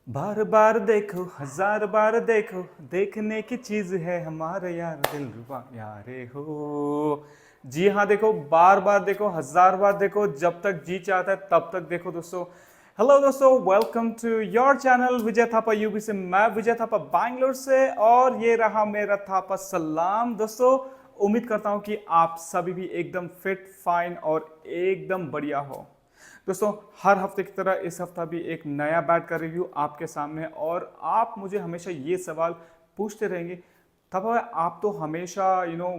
बार बार देखो हजार बार देखो, देखने की चीज है हमारे यार दिलरुबा यारे हो। जी हाँ, देखो बार बार देखो हजार बार देखो, जब तक जी चाहता है तब तक देखो दोस्तों। हेलो दोस्तों, welcome to your channel Vijay Thapa UP से। मैं विजय थापा बैंगलोर से, और ये रहा मेरा थापा सलाम दोस्तों। उम्मीद करता हूँ कि आप सभी भी एकदम फिट फाइन और एकदम बढ़िया हो दोस्तों। हर हफ्ते की तरह इस हफ्ता भी एक नया बैट का रिव्यू आपके सामने है, और आप मुझे हमेशा ये सवाल पूछते रहेंगे, तब आप तो हमेशा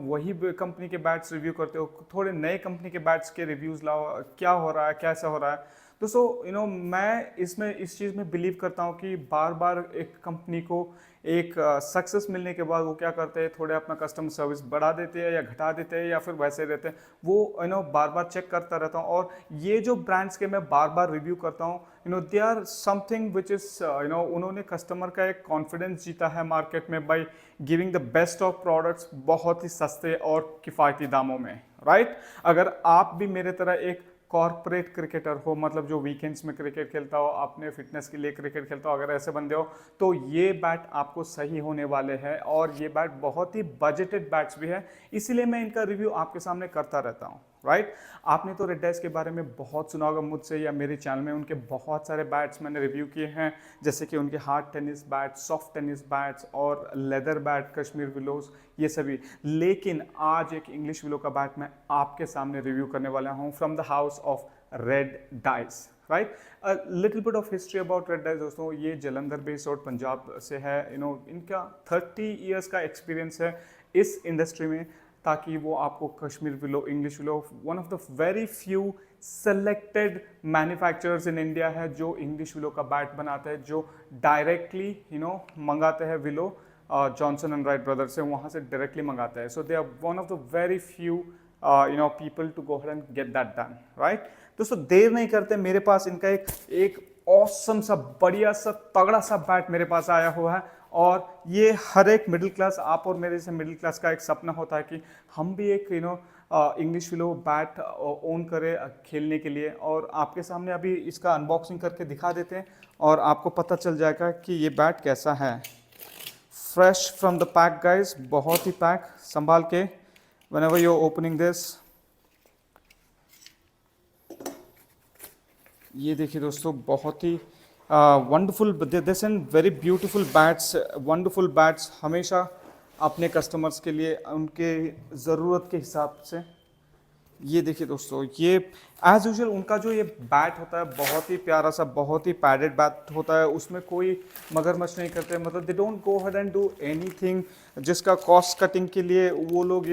वही कंपनी के बैट्स रिव्यू करते हो, थोड़े नए कंपनी के बैट्स के रिव्यूज लाओ, क्या हो रहा है, कैसा हो रहा है दोस्तों। मैं इसमें इस चीज़ में बिलीव करता हूँ कि बार बार एक कंपनी को एक सक्सेस मिलने के बाद वो क्या करते हैं, थोड़े अपना कस्टमर सर्विस बढ़ा देते हैं या घटा देते हैं या फिर वैसे रहते हैं। वो बार बार चेक करता रहता हूँ, और ये जो ब्रांड्स के मैं बार बार रिव्यू करता हूँ, they are something which is उन्होंने कस्टमर का एक कॉन्फिडेंस जीता है मार्केट में by giving the best of products बहुत ही सस्ते और किफ़ायती दामों में, राइट। अगर आप भी मेरे तरह एक कॉर्पोरेट क्रिकेटर हो, मतलब जो वीकेंड्स में क्रिकेट खेलता हो, अपने फिटनेस के लिए क्रिकेट खेलता हो, अगर ऐसे बंदे हो तो ये बैट आपको सही होने वाले हैं। और ये बैट बहुत ही बजटेड बैट्स भी है, इसीलिए मैं इनका रिव्यू आपके सामने करता रहता हूँ, राइट। आपने तो रेड डाइस के बारे में बहुत सुना होगा मुझसे या मेरे चैनल में। उनके बहुत सारे बैट्स मैंने रिव्यू किए हैं, जैसे कि उनके hard tennis bat, soft tennis bats और लेदर बैट, कश्मीर विलोज, ये सभी। लेकिन आज एक इंग्लिश विलो का बैट मैं आपके सामने रिव्यू करने वाला हूँ from the house of red dice, right. Little bit of history about red dice दोस्तों। ये जलंधर बेस्ड और पंजाब से है। इनका 30 ईयर्स का एक्सपीरियंस है इस इंडस्ट्री में, ताकि वो आपको Kashmir willow, English willow, one of the very few selected manufacturers in India है जो इंग्लिश विलो का बैट बनाते हैं, जो डायरेक्टली मंगाते हैं Willow Johnson and Wright Brothers से, वहाँ से डायरेक्टली मंगाते हैं। So they are one of the very few people to go and get that done, right. दोस्तों देर नहीं करते, मेरे पास इनका एक ऑसम सा, बढ़िया सा, तगड़ा सा बैट मेरे पास आया हुआ है। और ये हर एक मिडिल क्लास, आप और मेरे जैसे मिडिल क्लास का एक सपना होता है कि हम भी एक इंग्लिश विलो बैट ओन करें खेलने के लिए। और आपके सामने अभी इसका अनबॉक्सिंग करके दिखा देते हैं, और आपको पता चल जाएगा कि ये बैट कैसा है। Fresh from the pack guys, बहुत ही पैक संभाल के, whenever you're opening this। ये देखिए दोस्तों, बहुत ही wonderful this and very beautiful bats. Wonderful bats हमेशा अपने कस्टमर्स के लिए उनके ज़रूरत के हिसाब से। ये देखिए दोस्तों, ये एज यूजुअल उनका जो ये बैट होता है बहुत ही प्यारा सा, बहुत ही पैडेड बैट होता है। उसमें कोई मगरमच्छ नहीं करते, मतलब they don't go ahead and do anything जिसका कॉस्ट कटिंग के लिए वो लोग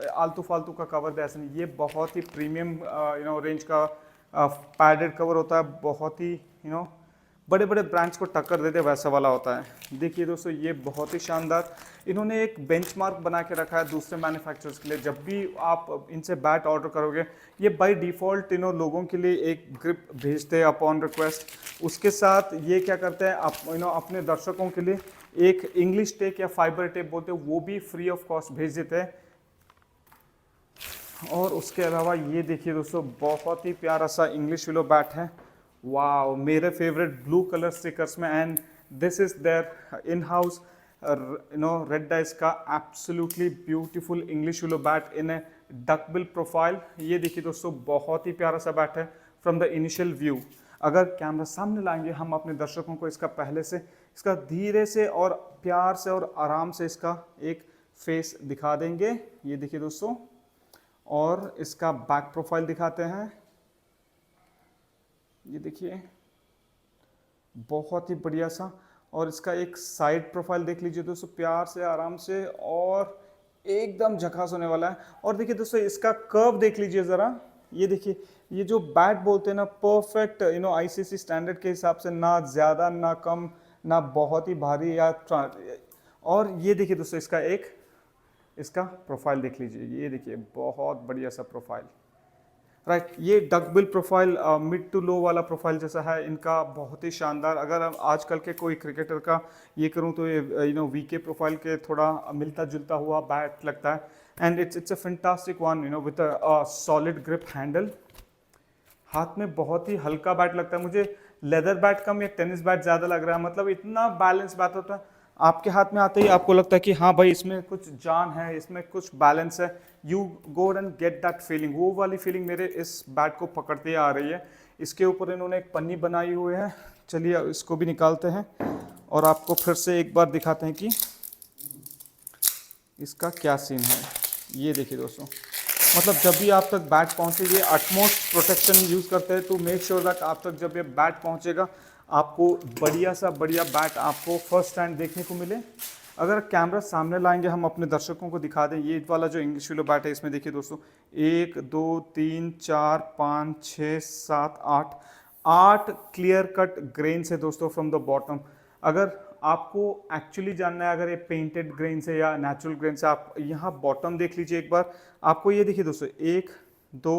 आलतू फालतू का कवर दे, ऐसा नहीं। ये बहुत ही प्रीमियम रेंज का पैडेड कवर होता है, बहुत ही बड़े बड़े ब्रांड्स को टक्कर दे दे वैसा वाला होता है। देखिए दोस्तों, ये बहुत ही शानदार, इन्होंने एक बेंचमार्क बना के रखा है दूसरे मैन्युफैक्चरर्स के लिए। जब भी आप इनसे बैट ऑर्डर करोगे, ये बाय डिफ़ॉल्ट लोगों के लिए एक ग्रिप भेजते हैं अपॉन रिक्वेस्ट। उसके साथ ये क्या करते हैं, आप अपने दर्शकों के लिए एक इंग्लिश टेप या फाइबर टेप बोलते हैं, वो भी फ्री ऑफ कॉस्ट भेज देते हैं। और उसके अलावा ये देखिए दोस्तों, बहुत ही प्यारा सा इंग्लिश विलो बैट है। वाओ, मेरे फेवरेट ब्लू कलर स्टिकर्स में, and this is their in house Red Dice का absolutely beautiful English willow bat in a duckbill profile. ये देखिए दोस्तों, बहुत ही प्यारा सा बैट है फ्रॉम द इनिशियल व्यू। अगर कैमरा सामने लाएंगे हम अपने दर्शकों को, इसका पहले से, इसका धीरे से और प्यार से और आराम से इसका एक फेस दिखा देंगे। ये देखिए दोस्तों, और इसका बैक प्रोफाइल दिखाते हैं। ये देखिए, बहुत ही बढ़िया सा। और इसका एक साइड प्रोफाइल देख लीजिए दोस्तों, प्यार से, आराम से, और एकदम झकास होने वाला है। और देखिए दोस्तों, इसका कर्व देख लीजिए ज़रा। ये देखिए, ये जो बैट बोलते हैं ना, परफेक्ट आईसीसी स्टैंडर्ड के हिसाब से, ना ज़्यादा ना कम, ना बहुत ही भारी या और ये देखिए दोस्तों, इसका प्रोफाइल देख लीजिए। ये देखिए, बहुत बढ़िया सा प्रोफाइल, राइट। ये duckbill profile mid to low वाला प्रोफाइल जैसा है इनका, बहुत ही शानदार। अगर आजकल के कोई क्रिकेटर का ये करूं तो ये वीके प्रोफाइल के थोड़ा मिलता जुलता हुआ बैट लगता है। And it's a fantastic one with a solid grip handle. हाथ में बहुत ही हल्का बैट लगता है मुझे, लेदर बैट कम या टेनिस बैट ज़्यादा लग रहा है, मतलब इतना बैलेंस बैट होता है, आपके हाथ में आते ही आपको लगता है कि हाँ भाई इसमें कुछ जान है, इसमें कुछ बैलेंस है, you go and get that feeling. वो वाली फीलिंग मेरे इस बैट को पकड़ते आ रही है। इसके ऊपर इन्होंने एक पन्नी बनाई हुई है, चलिए इसको भी निकालते हैं और आपको फिर से एक बार दिखाते हैं कि इसका क्या सीन है। ये देखिए दोस्तों, मतलब जब भी आप तक बैट पहुंचे, ये अटमोस्ट प्रोटेक्शन यूज़ करते हैं टू मेक श्योर दैट आप तक जब ये बैट पहुंचेगा आपको बढ़िया सा बढ़िया बैट आपको फर्स्ट हैंड देखने को मिले। अगर कैमरा सामने लाएंगे हम अपने दर्शकों को दिखा दें, ये वाला जो इंग्लिश विलो बैट है इसमें देखिए दोस्तों 1 2 3 4 5 6 7 8 क्लियर कट ग्रेन्स है दोस्तों फ्रॉम द बॉटम। अगर आपको एक्चुअली जानना है अगर ये पेंटेड ग्रेन से या नेचुरल ग्रेन से, आप यहाँ बॉटम देख लीजिए एक बार, आपको ये देखिए दोस्तों 1 2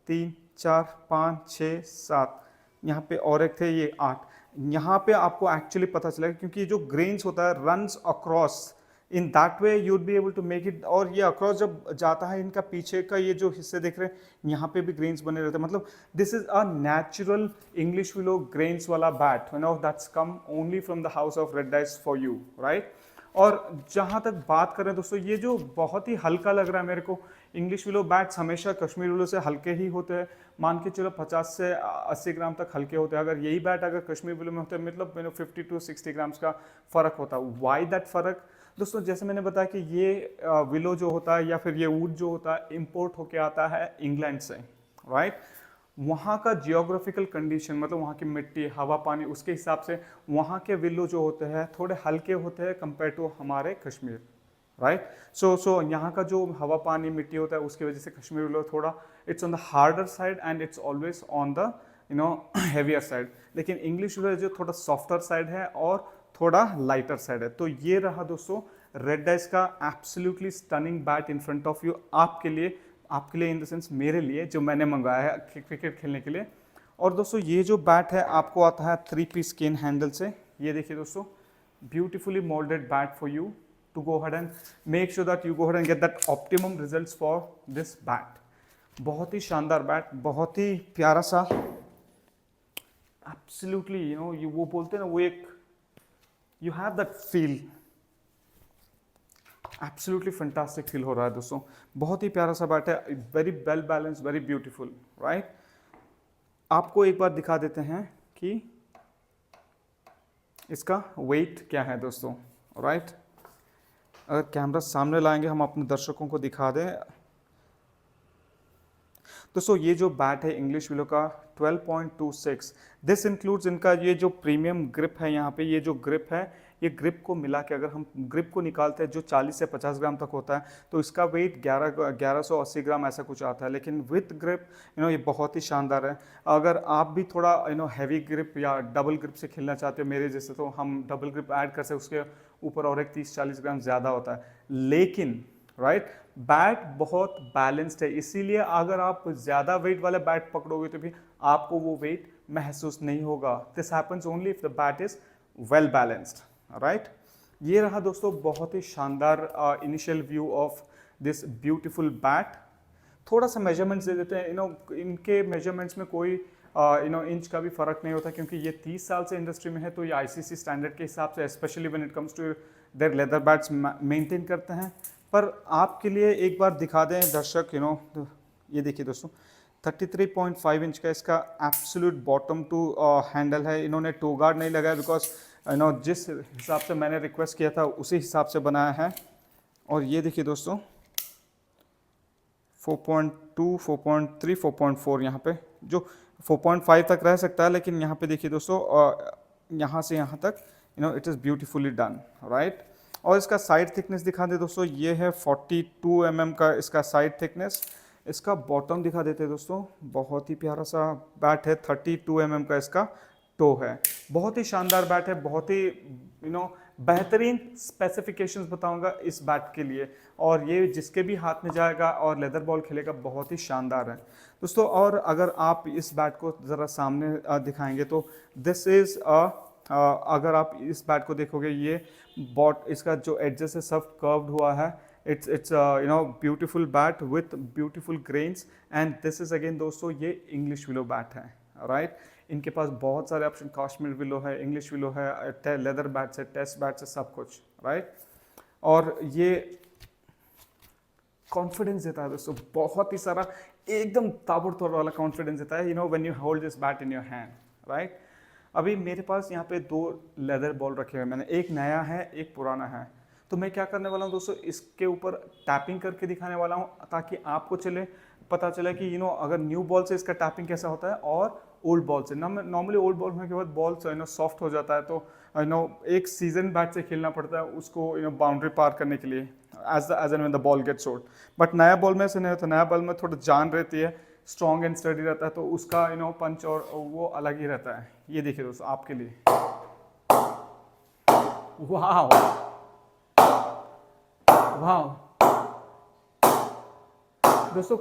3 4 5 6 7, यहाँ पे और एक थे ये 8, यहाँ पे आपको एक्चुअली पता चलेगा क्योंकि जो ग्रेन्स होता है runs across, in that way you would be able to make it. और ये अक्रॉस जब जाता है, इनका पीछे का ये जो हिस्से देख रहे हैं यहाँ पे भी ग्रेन्स बने रहते हैं, मतलब this is a natural English willow grains वाला bat, you know that's come only from the house of red Dice for you, right. और जहाँ तक बात करें दोस्तों, ये जो बहुत ही हल्का लग रहा है मेरे को, इंग्लिश विलो बैट्स हमेशा कश्मीर विलो से हल्के ही होते हैं, मान के चलो 50 से 80 ग्राम तक हल्के होते हैं। अगर यही बैट अगर कश्मीर विलो में होते हैं, मतलब 50 टू 60 ग्राम्स का फ़र्क होता है। वाई दैट फ़र्क दोस्तों, जैसे मैंने बताया कि ये विलो जो होता है या फिर ये वुड जो होता है इम्पोर्ट होके आता है इंग्लैंड से, राइट। वहाँ का जियोग्राफिकल कंडीशन, मतलब वहाँ की मिट्टी, हवा, पानी, उसके हिसाब से वहाँ के विलो जो होते हैं थोड़े हल्के होते हैं कंपेयर टू हमारे कश्मीर, राइट। सो यहाँ का जो हवा, पानी, मिट्टी होता है उसकी वजह से कश्मीर विलो थोड़ा it's on the harder side and it's always on the heavier side. लेकिन इंग्लिश विलो जो थोड़ा सॉफ्टर साइड है और थोड़ा लाइटर साइड है। तो ये रहा दोस्तों रेड डाइस का absolutely stunning bat in front of you, आपके लिए इन द सेंस मेरे लिए, जो मैंने मंगाया है क्रिकेट खेलने के लिए। और दोस्तों ये जो बैट है आपको आता है 3 पीस केन हैंडल से। ये देखिए दोस्तों, beautifully moulded bat for you to go ahead and make sure that you go ahead and get that optimum results for this bat. बहुत ही शानदार बैट, बहुत ही प्यारा सा, एब्सोल्युटली ये वो बोलते हैं ना, वो एक you have that feel, absolutely fantastic feel हो रहा है दोस्तों। बहुत ही प्यारा सा बैट है, very well balance, very beautiful, right. आपको एक बार दिखा देते हैं कि इसका वेट क्या है दोस्तों, राइट। अगर कैमरा सामने लाएंगे हम अपने दर्शकों को दिखा दें दोस्तों, ये जो बैट है इंग्लिश विलो का 12.26, दिस इंक्लूड्स इनका ये जो प्रीमियम ग्रिप है, यहाँ पे ये जो ग्रिप है, ये ग्रिप को मिला के अगर हम ग्रिप को निकालते हैं जो 40 से 50 ग्राम तक होता है, तो इसका वेट 1180 ग्राम ऐसा कुछ आता है। लेकिन विथ ग्रिप ये बहुत ही शानदार है। अगर आप भी थोड़ा हैवी ग्रिप या डबल ग्रिप से खेलना चाहते हो मेरे जैसे, तो हम डबल ग्रिप ऐड कर सकते हैं, उसके ऊपर और एक 30-40 ग्राम ज़्यादा होता है। लेकिन राइट, बैट बहुत बैलेंस्ड है, इसीलिए अगर आप ज़्यादा वेट वाला बैट पकड़ोगे तो भी आपको वो वेट महसूस नहीं होगा। This happens only if the bat is well balanced, right. ये रहा दोस्तों बहुत ही शानदार initial view of this beautiful bat. थोड़ा सा मेजरमेंट्स दे देते हैं। इनके मेजरमेंट्स में कोई इंच का भी फर्क नहीं होता, क्योंकि ये 30 साल से इंडस्ट्री में है, तो ये आईसीसी स्टैंडर्ड के हिसाब से specially when it comes to their leather bats maintain करते हैं। पर आपके लिए एक बार दिखा दें दर्शक, ये देखिए दोस्तों 33.5 इंच का इसका एब्सोल्यूट बॉटम टू हैंडल है। इन्होंने टो गार्ड नहीं लगाया, बिकॉज जिस हिसाब से मैंने रिक्वेस्ट किया था उसी हिसाब से बनाया है। और ये देखिए दोस्तों 4.2, 4.3, 4.4 यहाँ पे, जो 4.5 तक रह सकता है, लेकिन यहाँ पे देखिए दोस्तों यहाँ से यहाँ तक it is beautifully done, right. और इसका साइड थिकनेस दिखा दे दोस्तों, ये है 42 mm का इसका साइड थिकनेस। इसका बॉटम दिखा देते हैं दोस्तों, बहुत ही प्यारा सा बैट है, 32 mm का इसका टो है। बहुत ही शानदार बैट है, बहुत ही बेहतरीन स्पेसिफिकेशंस बताऊंगा इस बैट के लिए, और ये जिसके भी हाथ में जाएगा और लेदर बॉल खेलेगा बहुत ही शानदार है दोस्तों। और अगर आप इस बैट को ज़रा सामने दिखाएंगे तो दिस इज़ अगर आप इस बैट को देखोगे, ये इसका जो एडजस है सब कर्व्ड हुआ है। It's beautiful bat with beautiful grains, and this is again दोस्तों ये इंग्लिश विलो बैट है, राइट। इनके पास बहुत सारे ऑप्शन, कश्मीर विलो है, इंग्लिश विलो है, लेदर बैट्स है, टेस्ट बैट्स है, सब कुछ, राइट। और ये कॉन्फिडेंस देता है दोस्तों, बहुत ही सारा, एकदम ताबड़तोड़ वाला कॉन्फिडेंस देता है, when you hold this bat in your hand, right. अभी मेरे पास यहाँ पे 2 लेदर बॉल रखे हुए हैं मैंने, एक नया है, एक पुराना है। तो मैं क्या करने वाला हूँ दोस्तों, इसके ऊपर टैपिंग करके दिखाने वाला हूँ ताकि आपको पता चले कि अगर न्यू बॉल से इसका टैपिंग कैसा होता है और ओल्ड बॉल से। नॉर्मली ओल्ड बॉल होने के बाद बॉल सॉफ्ट हो जाता है, तो एक सीजन बैट से खेलना पड़ता है उसको बाउंड्री पार करने के लिए, as and when the ball gets old. But नया बॉल में से नहीं होता, नया बॉल में थोड़ा जान रहती है, स्ट्रॉन्ग एंड स्टडी रहता है, तो उसका पंच और वो अलग ही रहता है। ये देखिए दोस्तों आपके लिए, वाह वाह दोस्तों,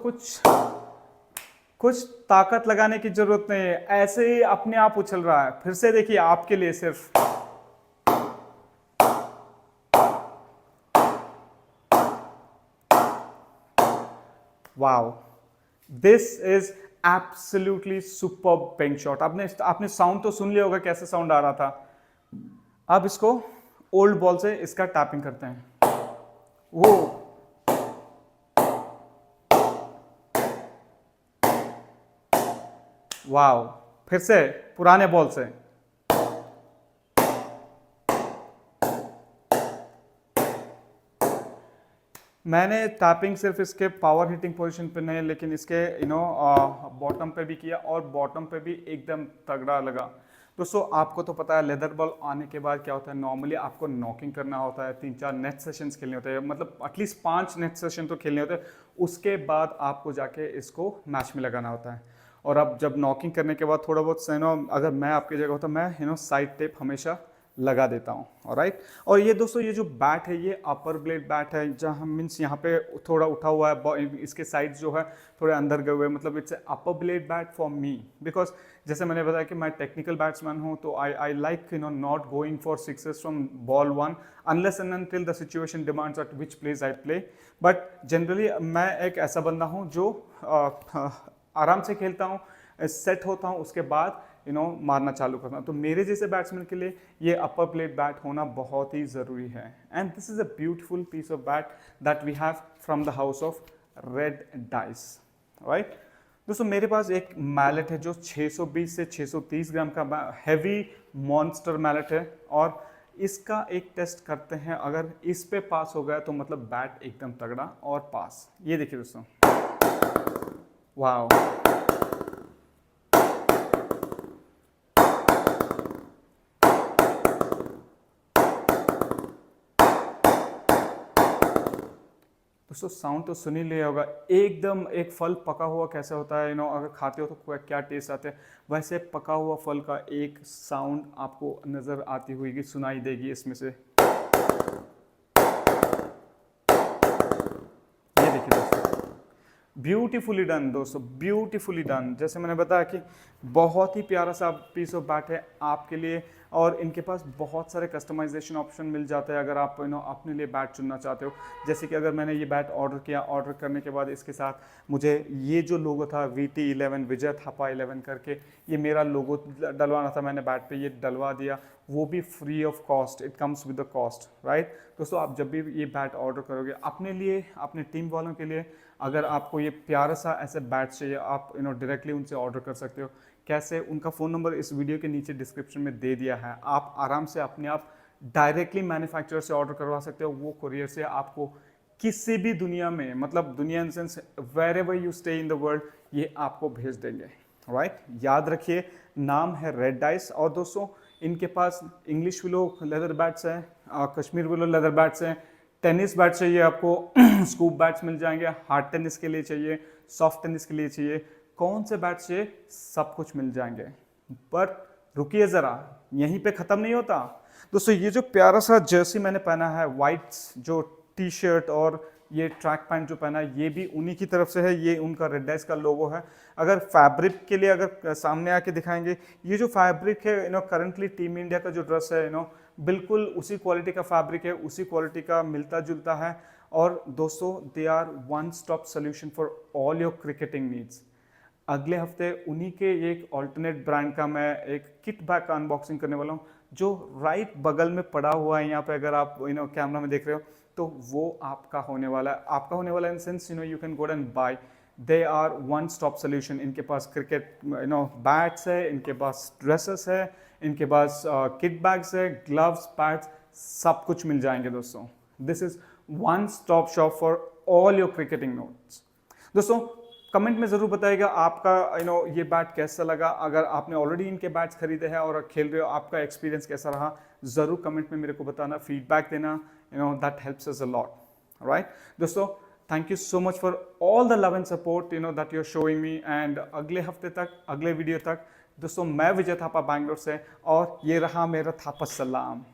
कुछ ताकत लगाने की जरूरत नहीं है, ऐसे ही अपने आप उछल रहा है। फिर से देखिए आपके लिए सिर्फ, wow, this is absolutely super pink shot. आपने साउंड तो सुन लिया होगा कैसे साउंड आ रहा था। अब इसको ओल्ड बॉल से इसका टैपिंग करते हैं। वो वाओ, फिर से पुराने बॉल से, मैंने टैपिंग सिर्फ इसके पावर हिटिंग पोजीशन पे नहीं, लेकिन इसके बॉटम पे भी किया और बॉटम पे भी एकदम तगड़ा लगा। दोस्तों आपको तो पता है लेदर बॉल आने के बाद क्या होता है, नॉर्मली आपको नॉकिंग करना होता है, 3-4 नेट सेशंस खेलने होते हैं, मतलब एटलीस्ट 5 नेट सेशन तो खेलने होते हैं। उसके बाद आपको जाके इसको मैच में लगाना होता है। और अब जब नॉकिंग करने के बाद थोड़ा बहुत अगर मैं आपकी जगह होता, मैं साइड टेप हमेशा लगा देता हूँ, राइट। और ये दोस्तों ये जो बैट है ये अपर ब्लेड बैट है, जहाँ मीन्स यहाँ पे थोड़ा उठा हुआ है, इसके साइड्स जो है थोड़े अंदर गए हुए हैं, मतलब it's upper blade bat for me, because जैसे मैंने बताया कि मैं टेक्निकल बैट्समैन हूँ, तो I like not going for sixes from ball 1 unless and until the situation demands eight which place I play. But generally मैं एक ऐसा बंदा हूँ जो आराम से खेलता हूँ, सेट होता हूँ, उसके बाद मारना चालू करना। तो मेरे जैसे बैट्समैन के लिए ये अपर प्लेट बैट होना बहुत ही ज़रूरी है। And this is a beautiful piece of bat that we have from the house of red dice, right. दोस्तों मेरे पास एक मैलेट है जो 620 से 630 ग्राम का हैवी मॉन्स्टर मैलेट है, और इसका एक टेस्ट करते हैं। अगर इस पे पास हो गया तो मतलब बैट एकदम तगड़ा और पास। ये देखिए दोस्तों, वाह, दोस्तों साउंड तो सुन ही लिया होगा, एकदम एक फल पका हुआ कैसे होता है, अगर खाते हो तो क्या टेस्ट आता है, वैसे पका हुआ फल का एक साउंड आपको नज़र आती हुई सुनाई देगी इसमें से। ये देखिए दोस्तों, ब्यूटीफुली डन दोस्तों, ब्यूटीफुली डन। जैसे मैंने बताया कि बहुत ही प्यारा सा पीस ऑफ बैट है आपके लिए, और इनके पास बहुत सारे कस्टमाइजेशन ऑप्शन मिल जाते हैं अगर आप अपने लिए बैट चुनना चाहते हो। जैसे कि अगर मैंने ये बैट ऑर्डर किया, ऑर्डर करने के बाद इसके साथ मुझे ये जो लोगो था VT11 विजय थापा 11 करके, ये मेरा लोगो डलवाना था, मैंने बैट पे ये डलवा दिया, वो भी free of cost, it comes with the cost, right. दोस्तों आप जब भी ये बैट ऑर्डर करोगे अपने लिए, अपने टीम वालों के लिए, अगर आपको ये प्यारा सा ऐसे बैट चाहिए, आप डायरेक्टली उनसे ऑर्डर कर सकते हो। कैसे? उनका फ़ोन नंबर इस वीडियो के नीचे डिस्क्रिप्शन में दे दिया है। आप आराम से अपने आप डायरेक्टली मैन्युफैक्चरर से ऑर्डर करवा सकते हो। वो कुरियर से आपको किसी भी दुनिया में, मतलब दुनिया in sense wherever you stay in the world, ये आपको भेज देंगे, राइट। याद रखिए नाम है रेड डाइस। और दोस्तों इनके पास इंग्लिश विलो लेदर बैट्स हैं, कश्मीर विलो लेदर बैट्स हैं, टेनिस बैट चाहिए आपको स्कूप बैट्स मिल जाएंगे, हार्ड टेनिस के लिए चाहिए, सॉफ्ट टेनिस के लिए चाहिए, कौन से बैट चाहिए सब कुछ मिल जाएंगे। पर रुकिए ज़रा, यहीं पे ख़त्म नहीं होता दोस्तों। ये जो प्यारा सा जर्सी मैंने पहना है, वाइट जो टी शर्ट और ये ट्रैक पैंट जो पहना है, ये भी उन्हीं की तरफ से है, ये उनका रेड डाइस का लोगो है। अगर फैब्रिक के लिए अगर सामने आके दिखाएंगे, ये जो फैब्रिक है करंटली टीम इंडिया का जो ड्रेस है बिल्कुल उसी क्वालिटी का फैब्रिक है, उसी क्वालिटी का मिलता जुलता है। और दोस्तों they are one stop solution for all your cricketing needs. अगले हफ्ते उन्हीं के एक ऑल्टरनेट ब्रांड का मैं एक किट बैग का अनबॉक्सिंग करने वाला हूँ, जो राइट बगल में पड़ा हुआ है यहाँ पे, अगर आप कैमरा में देख रहे हो तो वो आपका होने वाला है। आपका होने वाला in sense you can go and buy. They are one stop solution. इनके पास क्रिकेट बैट्स है, इनके पास ड्रेसेस है, इनके पास किट बैग्स है, ग्लव्स, पैड्स, सब कुछ मिल जाएंगे दोस्तों। This is one stop shop for all your cricketing notes. दोस्तों कमेंट में ज़रूर बताइएगा आपका ये बैट कैसा लगा। अगर आपने ऑलरेडी इनके बैट्स खरीदे हैं और खेल रहे हो, आपका एक्सपीरियंस कैसा रहा, ज़रूर कमेंट में मेरे को बताना, फीडबैक देना, that helps us a lot. Right दोस्तों, thank you so much for all the love and support that you are showing me. And अगले हफ्ते तक, अगले वीडियो तक दोस्तों, मैं विजय थापा बैंगलोर से, और ये रहा मेरा थापा सलाम।